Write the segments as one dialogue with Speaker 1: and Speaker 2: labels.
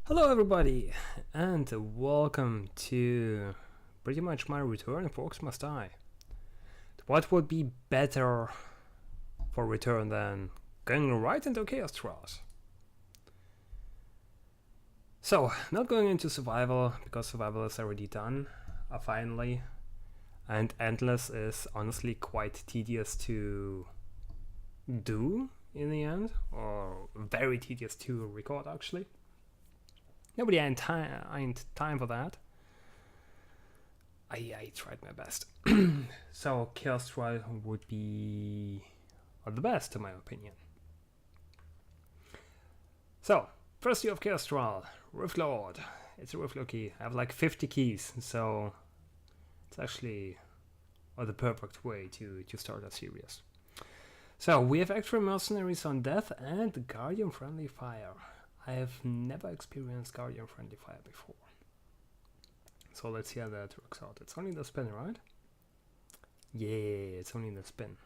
Speaker 1: Hello everybody, and welcome to pretty much my return for Orcs Must Die. What would be better for return than going right into Chaos Trials? So, not going into survival, because survival is already done, finally, and Endless is honestly quite tedious to do in the end, or very tedious to record actually. Nobody ain't time for that. I tried my best. So Chaos Trial would be the best in my opinion. So, first year of Chaos Trial, Rift Lord. It's a Rift Lord key. I have like 50 keys, so it's actually the perfect way to start a series. So, we have extra mercenaries on death and Guardian friendly fire. I have never experienced Guardian friendly fire before. So let's see how that works out. It's only the spin, right? Yeah, it's only the spin.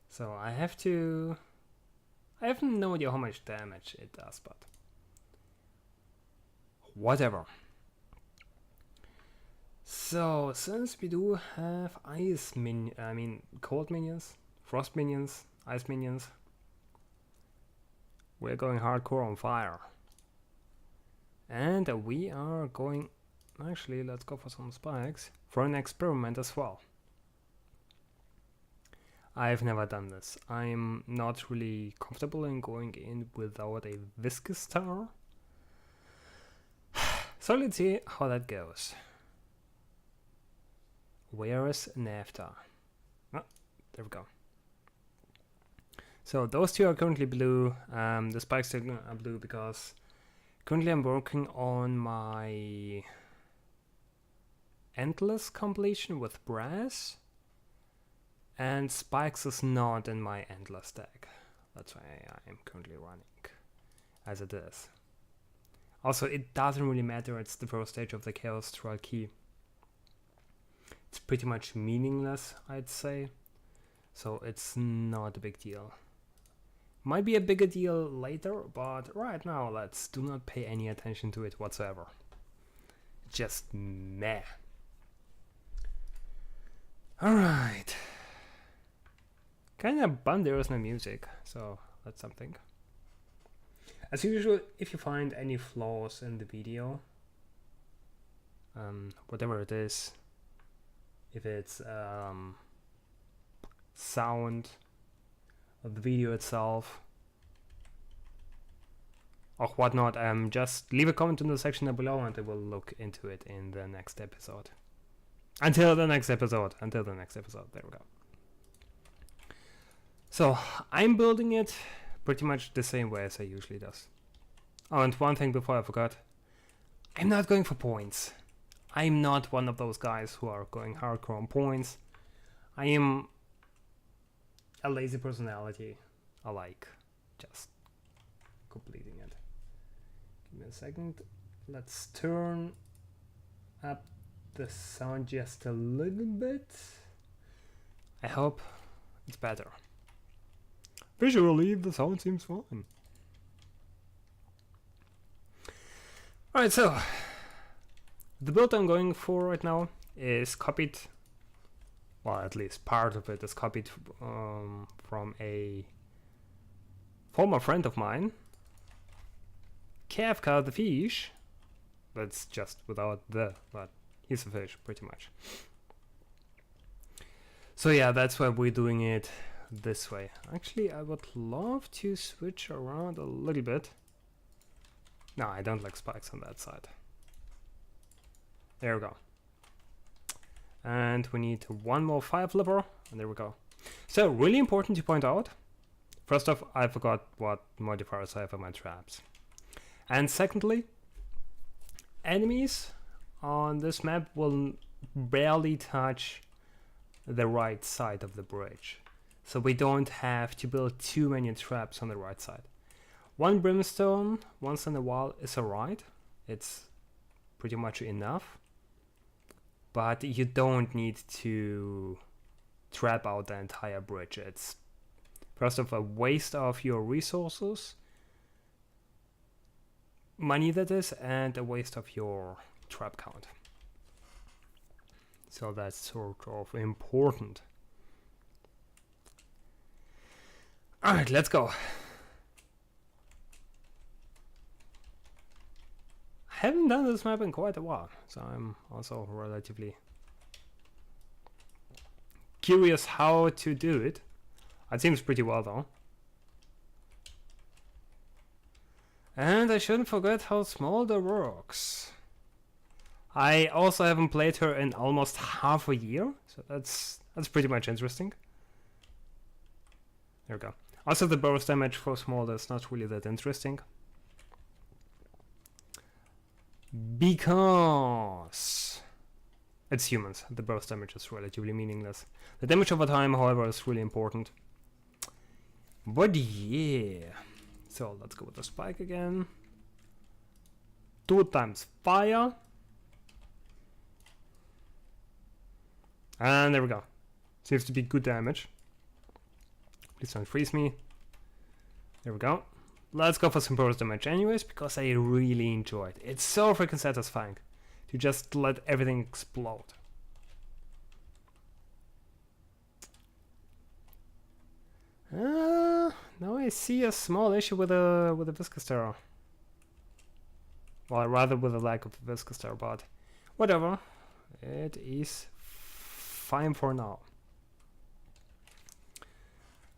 Speaker 1: So I have no idea how much damage it does, but whatever. So since we do have cold minions, frost minions, ice minions, we're going hardcore on fire. And we are going... Actually, let's go for some spikes for an experiment as well. I've never done this. I'm not really comfortable in going in without a viscous tower. So let's see how that goes. Where is Nafta? Oh, there we go. So those two are currently blue. The spikes are blue because currently I'm working on my Endless completion with brass, and spikes is not in my Endless deck. That's why I'm currently running as it is. Also, it doesn't really matter, it's the first stage of the Chaos Trial key. It's pretty much meaningless, I'd say, so it's not a big deal. Might be a bigger deal later, but right now let's do not pay any attention to it whatsoever. Just meh. Alright. Kinda bummed there is no music, so that's something. As usual, if you find any flaws in the video, whatever it is, if it's sound of the video itself or whatnot, just leave a comment in the section down below and I will look into it in the next episode. Until the next episode, there we go. So, I'm building it pretty much the same way as I usually does. Oh, and one thing before I forgot. I'm not going for points. I'm not one of those guys who are going hardcore on points. I am a lazy personality. I like just completing it. Give me a second. Let's turn up the sound just a little bit. I hope it's better. Visually, the sound seems fine. Alright, so the build I'm going for right now is copied, well, at least part of it is copied from a former friend of mine, Kafka the fish. That's just without the, but he's a fish, pretty much. So yeah, that's why we're doing it this way. Actually, I would love to switch around a little bit. No, I don't like spikes on that side. There we go. And we need one more fire flipper, and there we go. So, really important to point out. First off, I forgot what modifiers I have on my traps. And secondly, enemies on this map will barely touch the right side of the bridge. So we don't have to build too many traps on the right side. One brimstone once in a while is alright. It's pretty much enough. But you don't need to trap out the entire bridge. It's first of a waste of your resources. money that is, and a waste of your trap count. So that's sort of important. Alright, let's go. I haven't done this map in quite a while, so I'm also relatively curious how to do it. It seems pretty well though. And I shouldn't forget how small the Orcs. I also haven't played her in almost half a year, so that's pretty much interesting. There we go. Also the burst damage for small is not really that interesting. Because it's humans, the burst damage is relatively meaningless. The damage over time, however, is really important. But yeah, so let's go with the spike again. 2 times fire. And there we go. Seems to be good damage. Please don't freeze me. There we go. Let's go for some burst damage anyways, because I really enjoy it. It's so freaking satisfying to just let everything explode. Now I see a small issue with the viscous terror. Well, rather with the lack of viscous terror, but whatever. It is fine for now.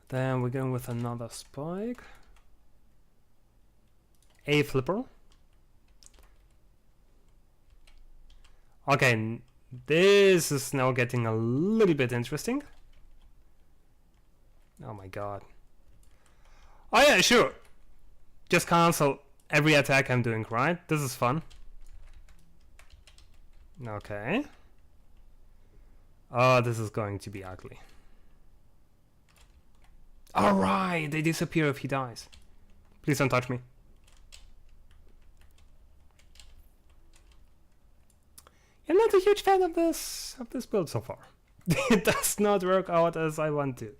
Speaker 1: Then we're going with another spike. A flipper. Okay, this is now getting a little bit interesting. Oh my god. Oh yeah, sure. Just cancel every attack I'm doing, right? This is fun. Okay. Oh, this is going to be ugly. Alright, they disappear if he dies. Please don't touch me. I'm not a huge fan of this build so far. It does not work out as I want to.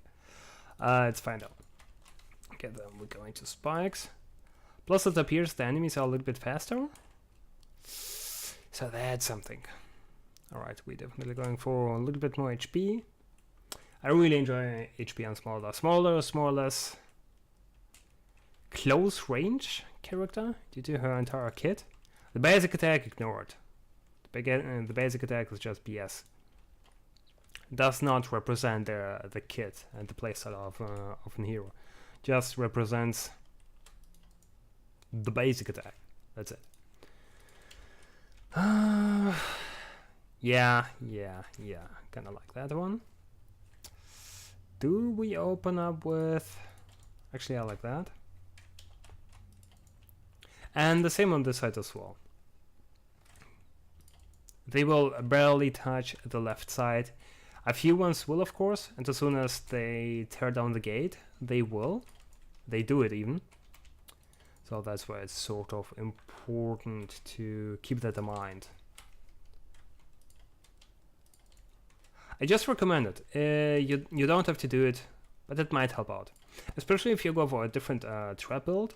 Speaker 1: It's fine though. Okay, then we're going to spikes. Plus it appears the enemies are a little bit faster. So that's something. Alright, we're definitely going for a little bit more HP. I really enjoy HP on Smolder. Smolder is more or less close range character due to her entire kit. The basic attack ignored. The basic attack is just BS. Does not represent the kit and the playstyle of an hero. Just represents the basic attack. That's it. Yeah. Kinda like that one. Do we open up with... Actually, I like that. And the same on this side as well. They will barely touch the left side. A few ones will, of course, and as soon as they tear down the gate, they will. They do it even. So that's why it's sort of important to keep that in mind. I just recommend it. You don't have to do it, but it might help out. Especially if you go for a different trap build.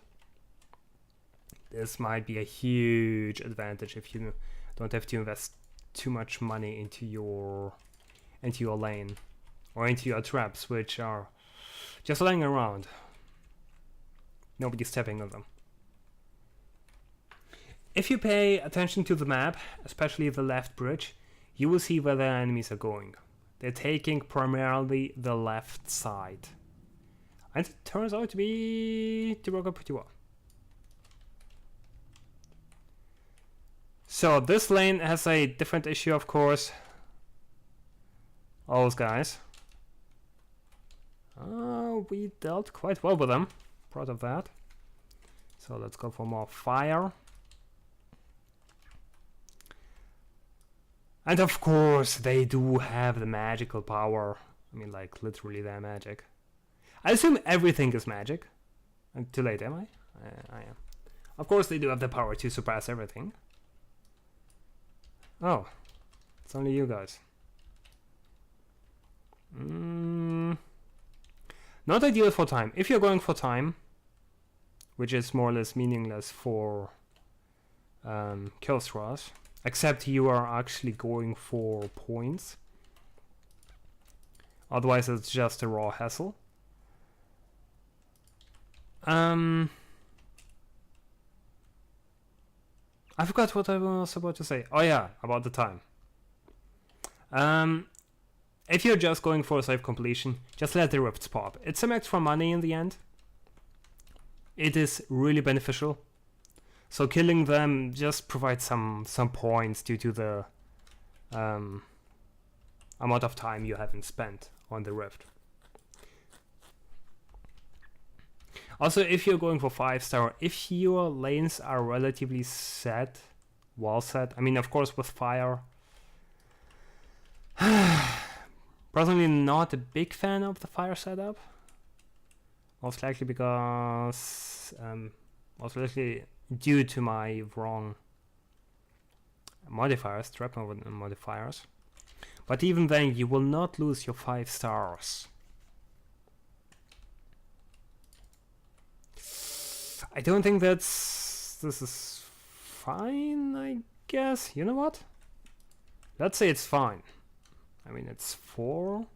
Speaker 1: This might be a huge advantage if you don't have to invest too much money into your lane or into your traps, which are just lying around. Nobody's stepping on them. If you pay attention to the map, especially the left bridge, you will see where the enemies are going. They're taking primarily the left side. And it turns out to work out pretty well. So this lane has a different issue, of course. All those guys. We dealt quite well with them. Proud of that. So let's go for more fire. And of course, they do have the magical power. I mean, like, literally they're magic. I assume everything is magic. I'm too late, am I? I am. Of course, they do have the power to surpass everything. Oh, it's only you guys. Not ideal for time. If you're going for time, which is more or less meaningless for kill straws, except you are actually going for points. Otherwise, it's just a raw hassle. I forgot what I was about to say. Oh yeah, about the time. If you're just going for a save completion, just let the rifts pop. It's some extra money in the end. It is really beneficial. So killing them just provides some points due to the amount of time you haven't spent on the rift. Also, if you're going for 5-star, if your lanes are relatively set, well set, I mean, of course, with fire. Personally, not a big fan of the fire setup. Most likely because, most likely due to my wrong modifiers, trap modifiers. But even then, you will not lose your 5 stars. I don't think this is fine, I guess. You know what? Let's say it's fine. I mean, it's 4.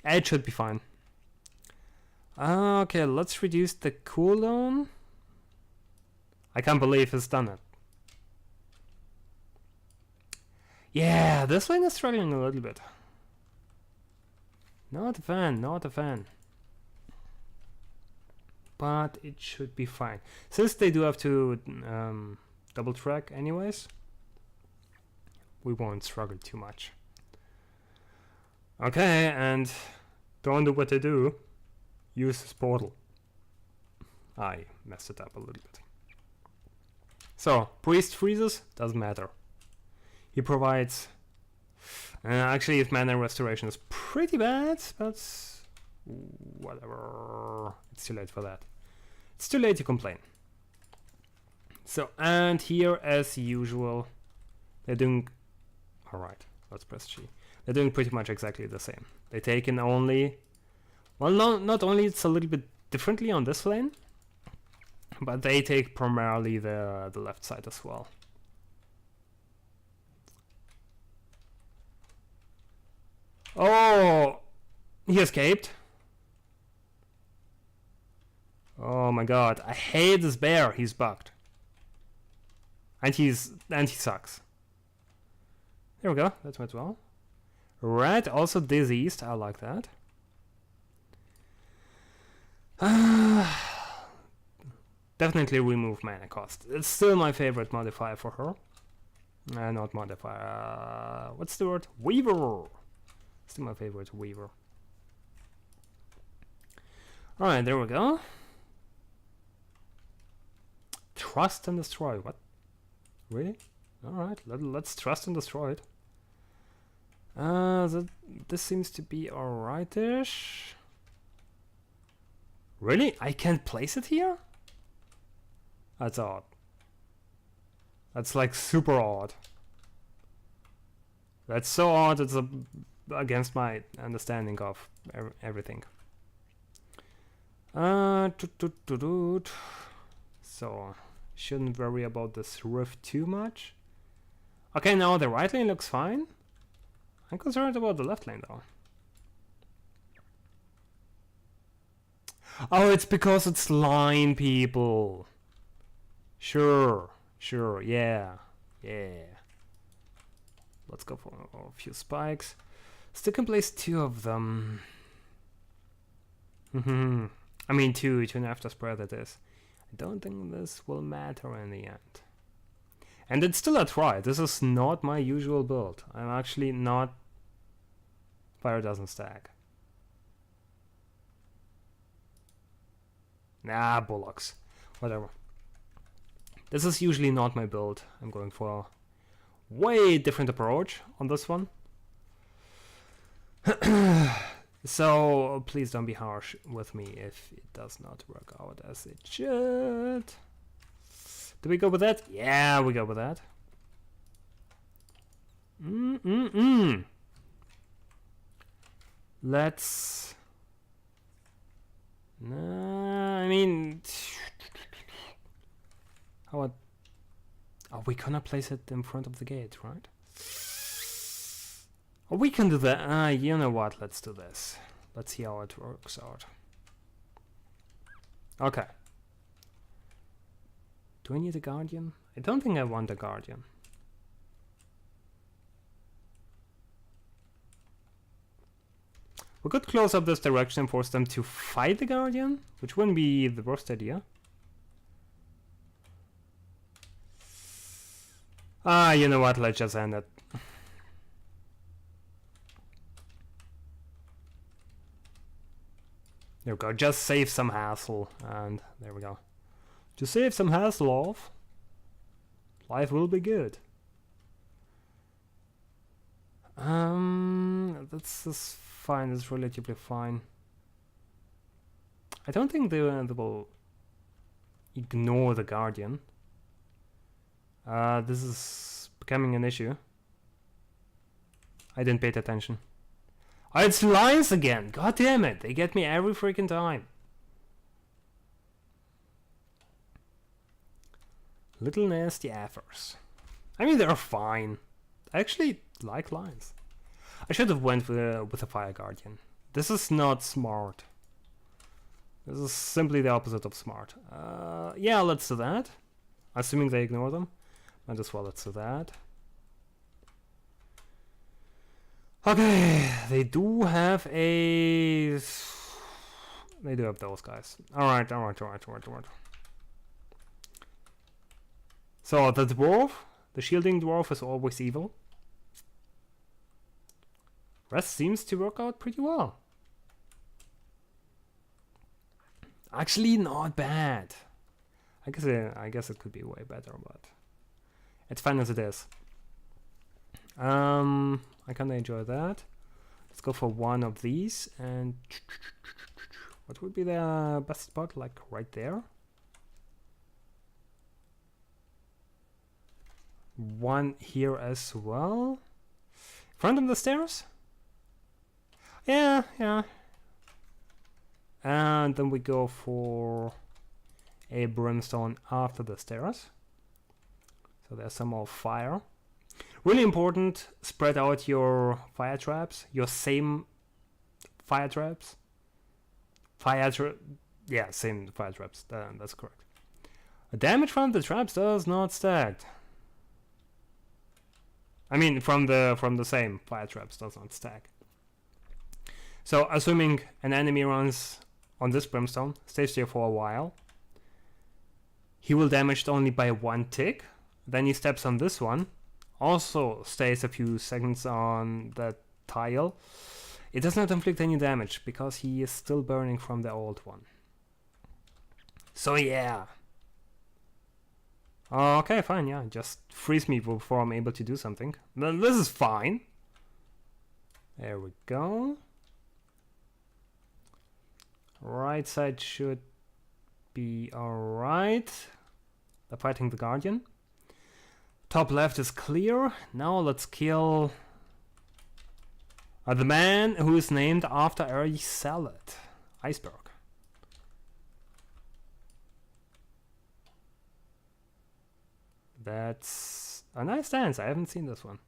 Speaker 1: It should be fine. Okay, let's reduce the cooldown. I can't believe it's done it. Yeah, this lane is struggling a little bit. Not a fan, not a fan. But it should be fine. Since they do have to double track anyways, we won't struggle too much. Okay, and don't do what they do. Use this portal. I messed it up a little bit. So, Priest freezes, doesn't matter. He provides... actually, his mana restoration is pretty bad, but... whatever. It's too late for that. It's too late to complain. So, and here, as usual, they're doing... Alright, let's press G. They're doing pretty much exactly the same. They take in only... Well, no, not only it's a little bit differently on this lane, but they take primarily the left side as well. Oh! He escaped. Oh my god, I hate this bear. He's bugged. And he sucks. There we go, that went well. Red also diseased, I like that. Definitely remove mana cost. It's still my favorite modifier for her. Not modifier. What's the word? Weaver! Still my favorite weaver. Alright, there we go. Trust and destroy. What? Really? Alright, let's trust and destroy it. This seems to be alright-ish. Really? I can't place it here? That's odd. That's like super odd. That's so odd, it's against my understanding of everything. So, shouldn't worry about this rift too much. Okay, now the right lane looks fine. I'm concerned about the left lane though. Oh, it's because it's line, people. Sure, yeah. Let's go for a few spikes. Still can place 2 of them. I mean 2 to an after spread it is. I don't think this will matter in the end. And it's still a try. This is not my usual build. I'm actually not... Fire doesn't stack. Nah, bullocks. Whatever. This is usually not my build. I'm going for a way different approach on this one. So please don't be harsh with me if it does not work out as it should. Do we go with that? Yeah, we go with that. Let's... Nah, I mean... How about... Oh, we cannot place it in front of the gate, right? Oh, we can do that. You know what? Let's do this. Let's see how it works out. Okay. Do I need a guardian? I don't think I want a guardian. We could close up this direction and force them to fight the guardian, which wouldn't be the worst idea. You know what? Let's just end it. There we go. Just save some hassle, and there we go. To save some hassle off, life will be good. That's fine. That's relatively fine. I don't think they will ignore the guardian. This is becoming an issue. I didn't pay attention. Oh, it's lions again! God damn it! They get me every freaking time. Little nasty effers. I mean, they're fine. I actually like lions. I should have went with a fire guardian. This is not smart. This is simply the opposite of smart. Yeah, let's do that. Assuming they ignore them. Might as well let's do that. Okay, they do have a... They do have those guys. Alright. So, the dwarf, the shielding dwarf is always evil. Rest seems to work out pretty well. Actually, not bad. I guess it could be way better, but it's fine as it is. I kinda enjoy that. Let's go for one of these, and what would be the best spot? Like right there. One here as well. In front of the stairs? Yeah. And then we go for a brimstone after the stairs. So there's some more fire. Really important, spread out your fire traps, your same fire traps. Yeah, same fire traps, that's correct. The damage from the traps does not stack. I mean, from the same fire traps does not stack. So, assuming an enemy runs on this brimstone, stays there for a while, he will damage only by one tick. Then he steps on this one, also stays a few seconds on that tile. It does not inflict any damage because he is still burning from the old one. So yeah. Okay, fine, yeah, just freeze me before I'm able to do something. Then this is fine. There we go. Right side should be alright. They're fighting the guardian. Top left is clear. Now let's kill the man who is named after a salad. Iceberg. That's a nice dance. I haven't seen this one.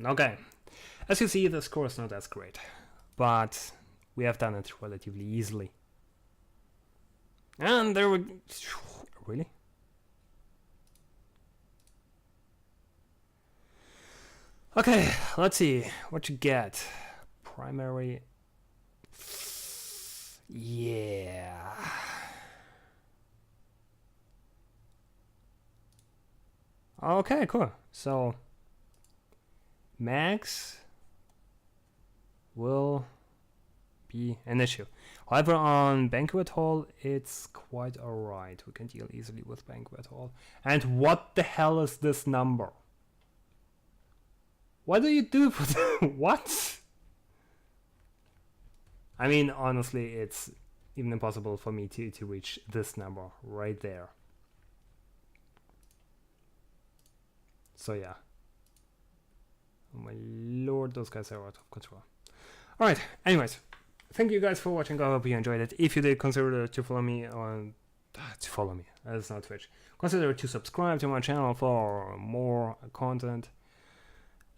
Speaker 1: Okay. As you see, the score is not as great, but we have done it relatively easily. And there we... Really? Okay, let's see what you get. Primary... Yeah... Okay, cool. So, max will be an issue. However, on Banquet Hall, it's quite alright. We can deal easily with Banquet Hall. And what the hell is this number? What do you do for the... What? I mean, honestly, it's even impossible for me to reach this number right there. So yeah. Oh my lord, those guys are out of control. Alright, anyways. Thank you guys for watching. I hope you enjoyed it. If you did, consider to follow me on to follow me. That's not Twitch. Consider to subscribe to my channel for more content.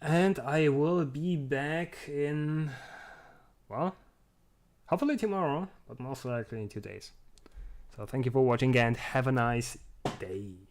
Speaker 1: And I will be back in, well, hopefully tomorrow, but most likely in 2 days. So thank you for watching and have a nice day.